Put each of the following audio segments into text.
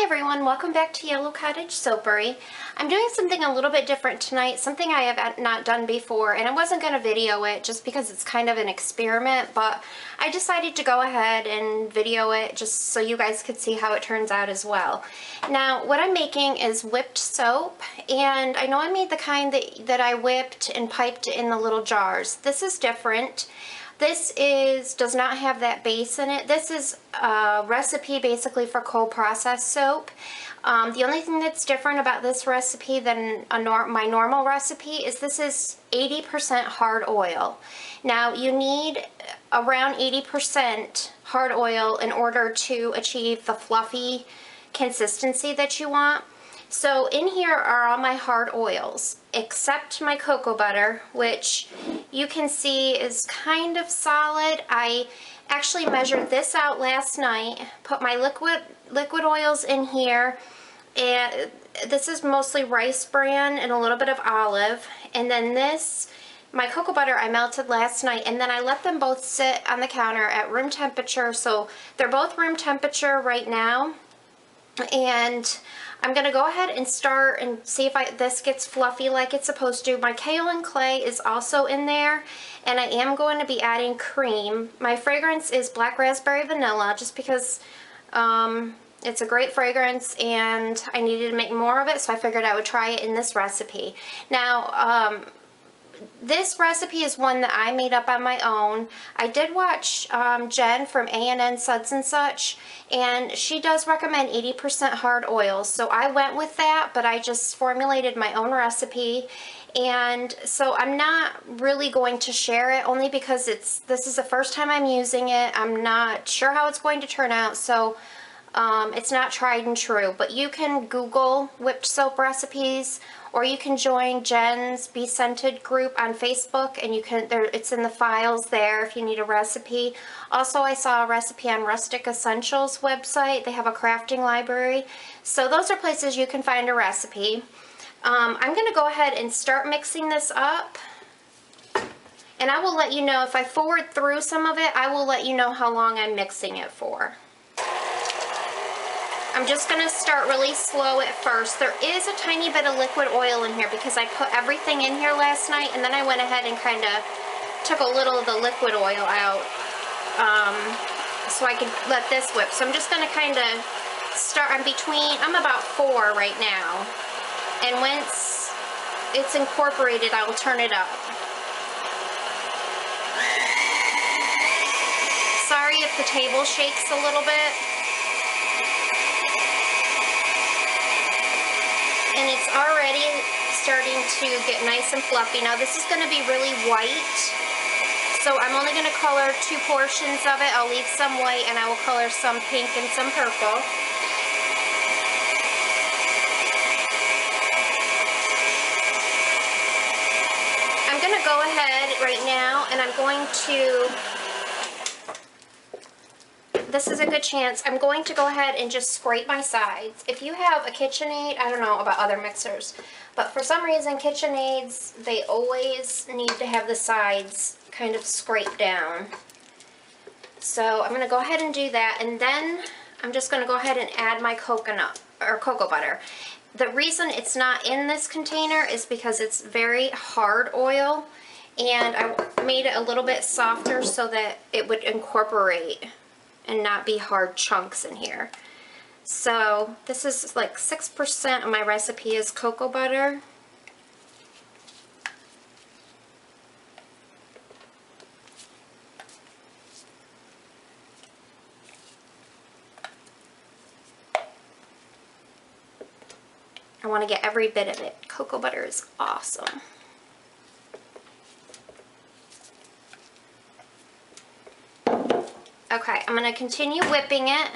everyone, welcome back to Yellow Cottage Soapery. I'm doing something a little bit different tonight, something I have not done before, and I wasn't going to video it just because it's kind of an experiment, but I decided to go ahead and video it just so you guys could see how it turns out as well. Now, what I'm making is whipped soap, and I know I made the kind that I whipped and piped in the little jars. This is different. This does not have that base in it. This is a recipe basically for cold processed soap. The only thing that's different about this recipe than my normal recipe is this is 80% hard oil. Now you need around 80% hard oil in order to achieve the fluffy consistency that you want. So in here are all my hard oils, except my cocoa butter, which you can see is kind of solid. I actually measured this out last night, put my liquid oils in here, and this is mostly rice bran and a little bit of olive. And then this, my cocoa butter, I melted last night, and then I let them both sit on the counter at room temperature. So they're both room temperature right now. And I'm going to go ahead and start and see if this gets fluffy like it's supposed to. My kaolin clay is also in there, and I am going to be adding cream. My fragrance is black raspberry vanilla just because it's a great fragrance and I needed to make more of it, so I figured I would try it in this recipe. Now, this recipe is one that I made up on my own. I did watch Jen from A&N Suds and Such, and she does recommend 80% hard oils. So I went with that, but I just formulated my own recipe. And so I'm not really going to share it, only because this is the first time I'm using it. I'm not sure how it's going to turn out, so it's not tried and true. But you can Google whipped soap recipes, or you can join Jen's Be Scented group on Facebook, and it's in the files there if you need a recipe. Also, I saw a recipe on Rustic Essentials website. They have a crafting library. So those are places you can find a recipe. I'm going to go ahead and start mixing this up. And I will let you know, if I forward through some of it, I will let you know how long I'm mixing it for. I'm just going to start really slow at first. There is a tiny bit of liquid oil in here because I put everything in here last night, and then I went ahead and kind of took a little of the liquid oil out so I could let this whip. So I'm just going to kind of start. I'm about 4 right now, and once it's incorporated, I will turn it up. Sorry if the table shakes a little bit. And it's already starting to get nice and fluffy. Now this is going to be really white, so I'm only going to color 2 portions of it. I'll leave some white and I will color some pink and some purple. I'm going to go ahead right now and I'm going to, this is a good chance, I'm going to go ahead and just scrape my sides. If you have a KitchenAid, I don't know about other mixers, but for some reason KitchenAids, they always need to have the sides kind of scraped down. So I'm going to go ahead and do that, and then I'm just going to go ahead and add my coconut or cocoa butter. The reason it's not in this container is because it's very hard oil, and I made it a little bit softer so that it would incorporate and not be hard chunks in here. So this is like 6% of my recipe is cocoa butter. I want to get every bit of it. Cocoa butter is awesome. Okay, I'm going to continue whipping it.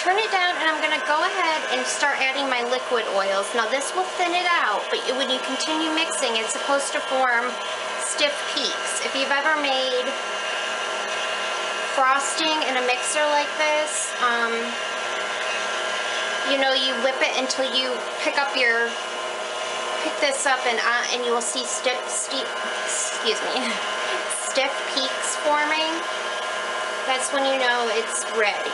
turn it down, and I'm gonna go ahead and start adding my liquid oils. Now this will thin it out, but when you continue mixing, it's supposed to form stiff peaks. If you've ever made frosting in a mixer like this, you know, you whip it until you pick this up, and you will see stiff peaks forming. That's when you know it's ready.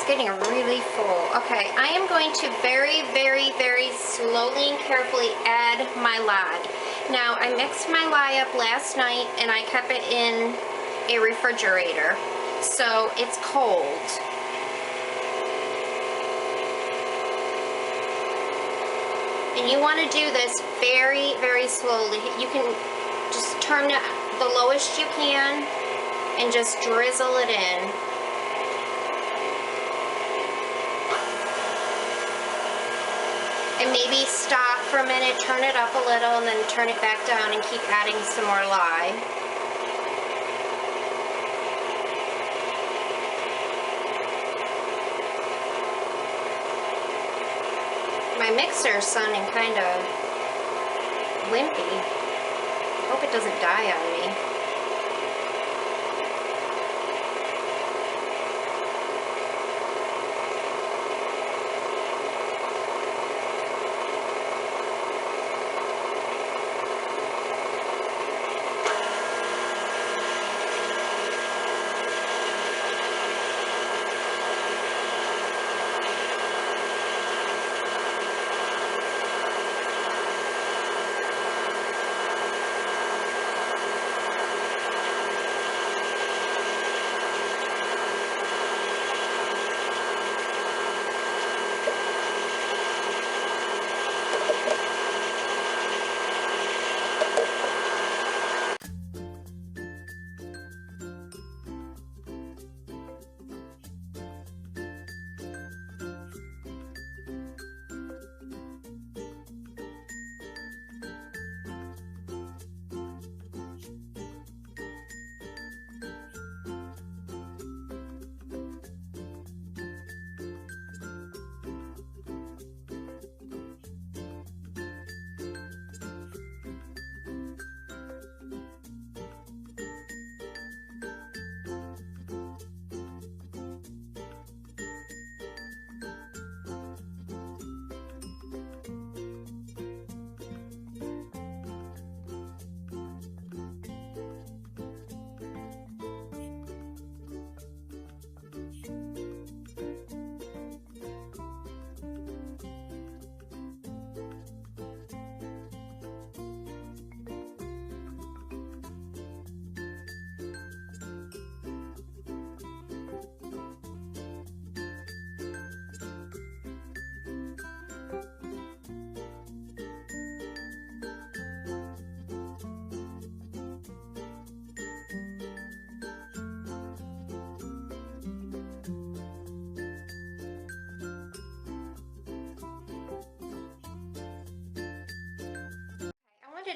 Getting really full. Okay, I am going to very, very, very slowly and carefully add my lye. Now, I mixed my lye up last night and I kept it in a refrigerator, so it's cold. And you want to do this very, very slowly. You can just turn it the lowest you can and just drizzle it in. And maybe stop for a minute, turn it up a little, and then turn it back down and keep adding some more lye. My mixer is sounding kind of wimpy. Hope it doesn't die on me.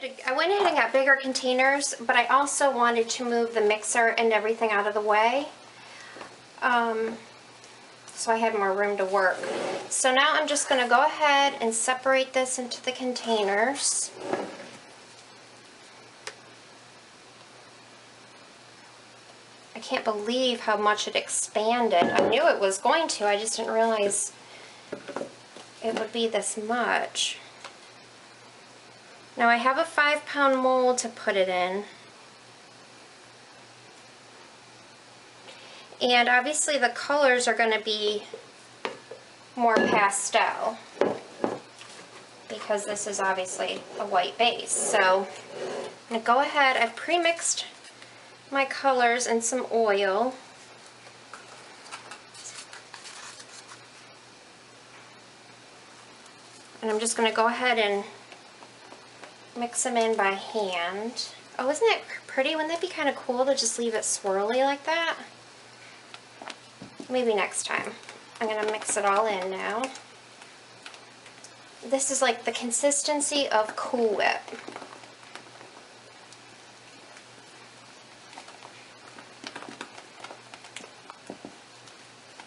I went ahead and got bigger containers, but I also wanted to move the mixer and everything out of the way. So I had more room to work. So now I'm just going to go ahead and separate this into the containers. I can't believe how much it expanded. I knew it was going to, I just didn't realize it would be this much. Now I have a 5-pound mold to put it in. And obviously the colors are going to be more pastel because this is obviously a white base. So I'm going to go ahead, I've pre-mixed my colors in some oil. And I'm just going to go ahead and mix them in by hand. Oh, isn't that pretty? Wouldn't that be kind of cool to just leave it swirly like that? Maybe next time. I'm going to mix it all in now. This is like the consistency of Cool Whip.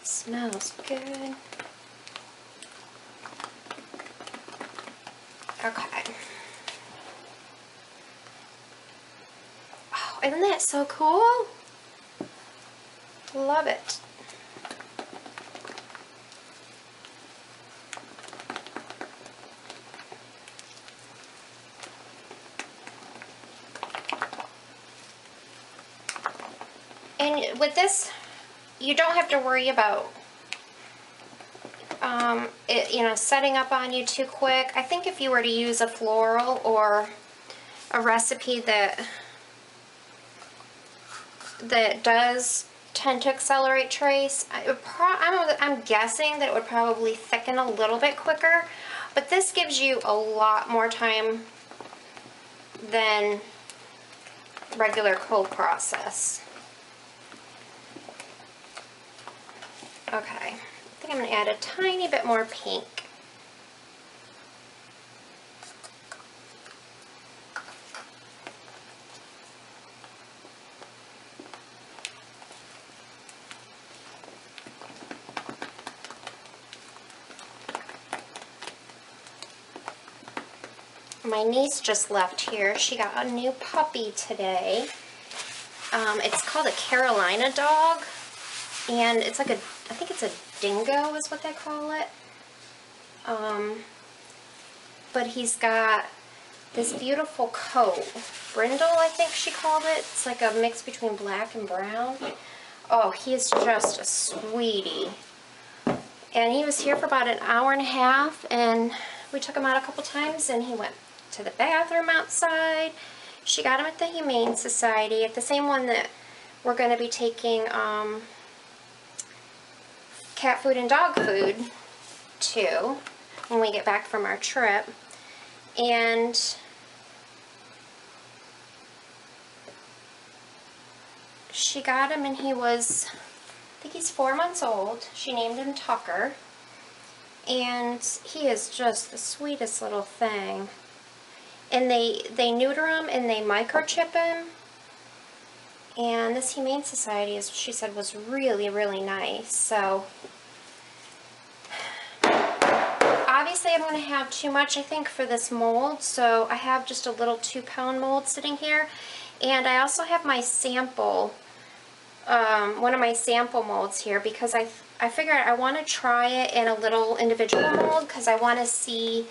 Smells good. Okay. Oh, isn't that so cool? Love it. And with this, you don't have to worry about it, you know, setting up on you too quick. I think if you were to use a floral or a recipe that does tend to accelerate trace, I'm guessing that it would probably thicken a little bit quicker, but this gives you a lot more time than regular cold process. Okay, I think I'm going to add a tiny bit more pink. My niece just left here. She got a new puppy today. It's called a Carolina dog, and it's like I think it's a dingo is what they call it. But he's got this beautiful coat. Brindle, I think she called it. It's like a mix between black and brown. Oh, he is just a sweetie. And he was here for about an hour and a half, and we took him out a couple times, and he went to the bathroom outside. She got him at the Humane Society, at the same one that we're going to be taking cat food and dog food to when we get back from our trip. And she got him, and he was, I think he's 4 months old. She named him Tucker, and he is just the sweetest little thing. And they neuter him and they microchip him. And this Humane Society, as she said, was really, really nice. So obviously I'm going to have too much, I think, for this mold. So I have just a little 2-pound mold sitting here. And I also have my sample, one of my sample molds here, because I figured I want to try it in a little individual mold, because I want to see,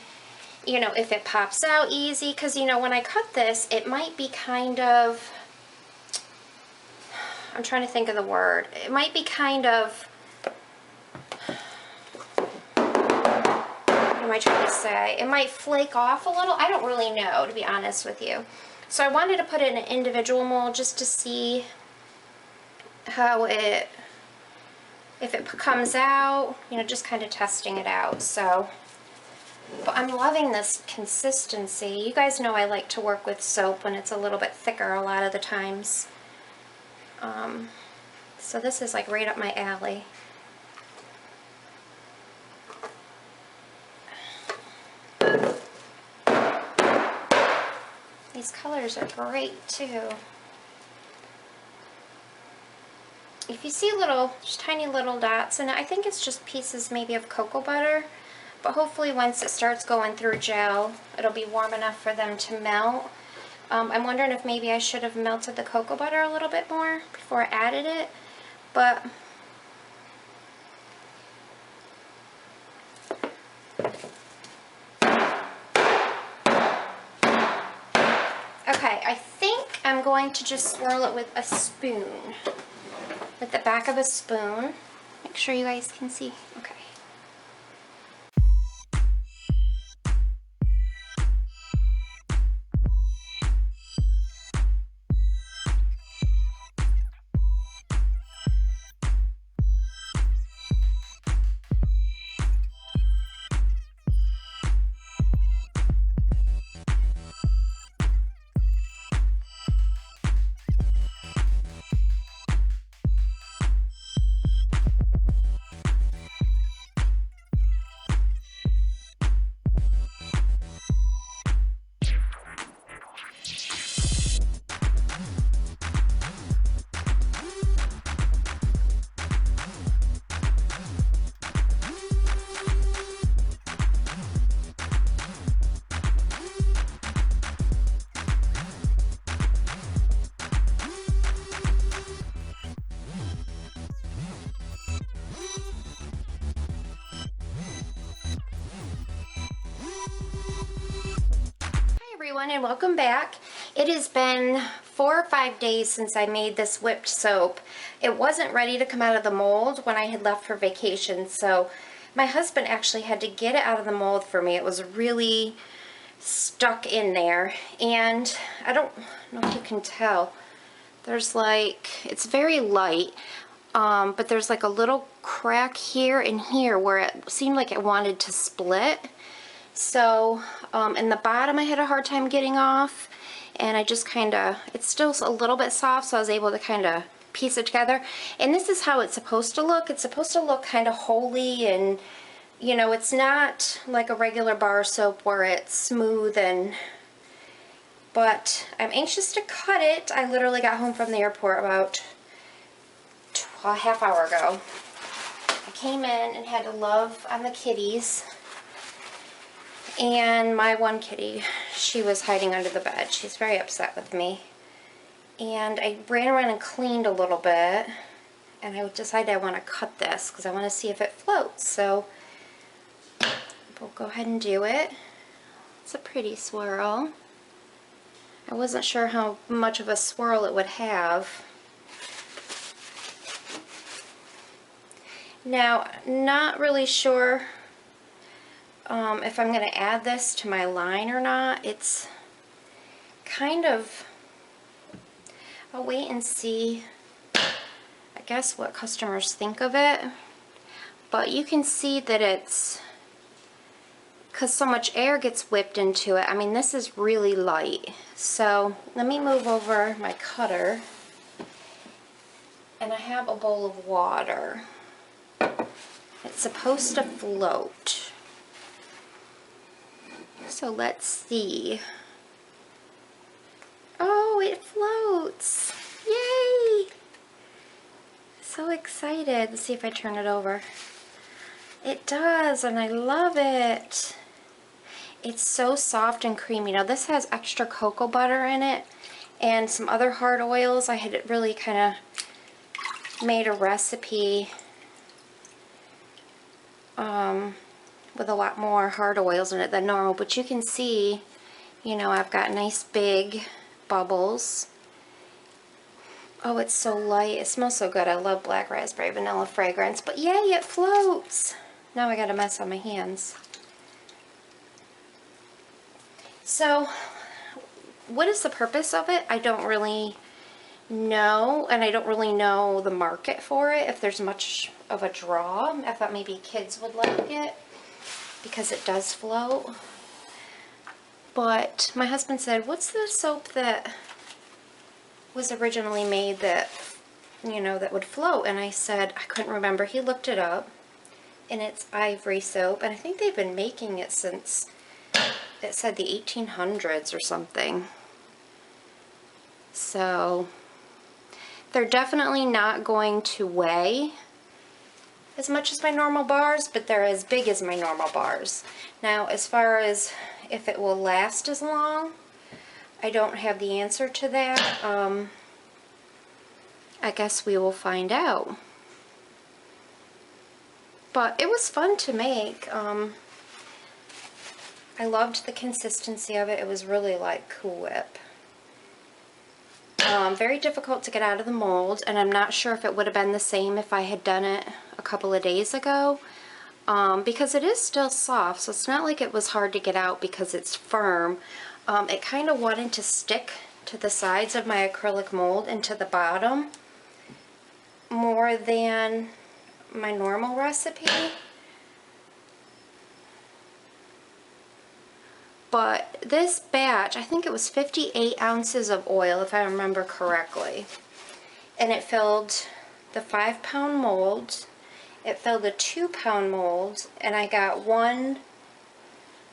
you know, if it pops out easy. Because, you know, when I cut this, it might be kind of, I'm trying to think of the word. It might be kind of, what am I trying to say? It might flake off a little. I don't really know, to be honest with you. So I wanted to put it in an individual mold just to see how if it comes out, you know, just kind of testing it out. So, but I'm loving this consistency. You guys know I like to work with soap when it's a little bit thicker a lot of the times. So this is like right up my alley. these colors are great too. If you see just tiny little dots, and I think it's just pieces maybe of cocoa butter, but hopefully once it starts going through gel, it'll be warm enough for them to melt. I'm wondering if maybe I should have melted the cocoa butter a little bit more before I added it, but okay, I think I'm going to just swirl it with a spoon. With the back of a spoon. Make sure you guys can see. Okay. Everyone, and welcome back. It has been 4 or 5 days since I made this whipped soap. It wasn't ready to come out of the mold when I had left for vacation, so my husband actually had to get it out of the mold for me. It was really stuck in there, and I don't know if you can tell. There's it's very light, but there's like a little crack here and here where it seemed like it wanted to split. So, in the bottom I had a hard time getting off, and I just it's still a little bit soft, so I was able to kind of piece it together. And this is how it's supposed to look. It's supposed to look kind of holy, and, you know, it's not like a regular bar soap where it's smooth but I'm anxious to cut it. I literally got home from the airport about a half hour ago. I came in and had to love on the kitties. And my one kitty, she was hiding under the bed. She's very upset with me. And I ran around and cleaned a little bit. And I decided I want to cut this because I want to see if it floats. So we'll go ahead and do it. It's a pretty swirl. I wasn't sure how much of a swirl it would have. Now, not really sure if I'm going to add this to my line or not. It's kind of, I'll wait and see, I guess, what customers think of it. But you can see that it's, because so much air gets whipped into it, I mean, this is really light. So let me move over my cutter, and I have a bowl of water. It's supposed to float. So let's see. Oh, it floats. Yay! So excited. Let's see if I turn it over. It does, and I love it. It's so soft and creamy. Now this has extra cocoa butter in it and some other hard oils. I had really kind of made a recipe with a lot more hard oils in it than normal, but you can see, you know, I've got nice big bubbles. Oh, it's so light. It smells so good. I love black raspberry vanilla fragrance, but yay, it floats. Now I got a mess on my hands. So, what is the purpose of it? I don't really know, and I don't really know the market for it, if there's much of a draw. I thought maybe kids would like it because it does float. But my husband said, what's the soap that was originally made that, you know, that would float? And I said, I couldn't remember. He looked it up, and it's Ivory soap, and I think they've been making it since, it said the 1800s or something. So they're definitely not going to weigh as much as my normal bars, but they're as big as my normal bars. Now, as far as if it will last as long, I don't have the answer to that. I guess we will find out. But it was fun to make. I loved the consistency of it. It was really like Cool Whip. Very difficult to get out of the mold, and I'm not sure if it would have been the same if I had done it a couple of days ago, because it is still soft, so it's not like it was hard to get out because it's firm. It kind of wanted to stick to the sides of my acrylic mold and to the bottom more than my normal recipe. But this batch, I think it was 58 ounces of oil, if I remember correctly. And it filled the 5-pound mold, it filled a 2-pound mold, and I got 1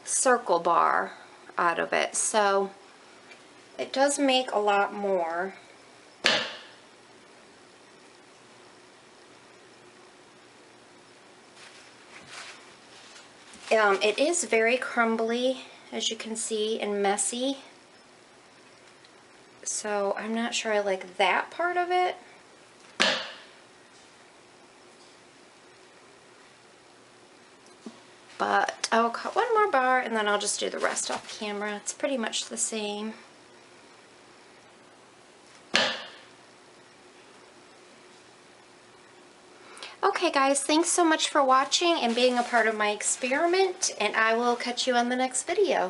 circle bar out of it. So it does make a lot more. It is very crumbly, as you can see, and messy. So I'm not sure I like that part of it. But I will cut 1 more bar and then I'll just do the rest off camera. It's pretty much the same. Okay guys, thanks so much for watching and being a part of my experiment, and I will catch you on the next video.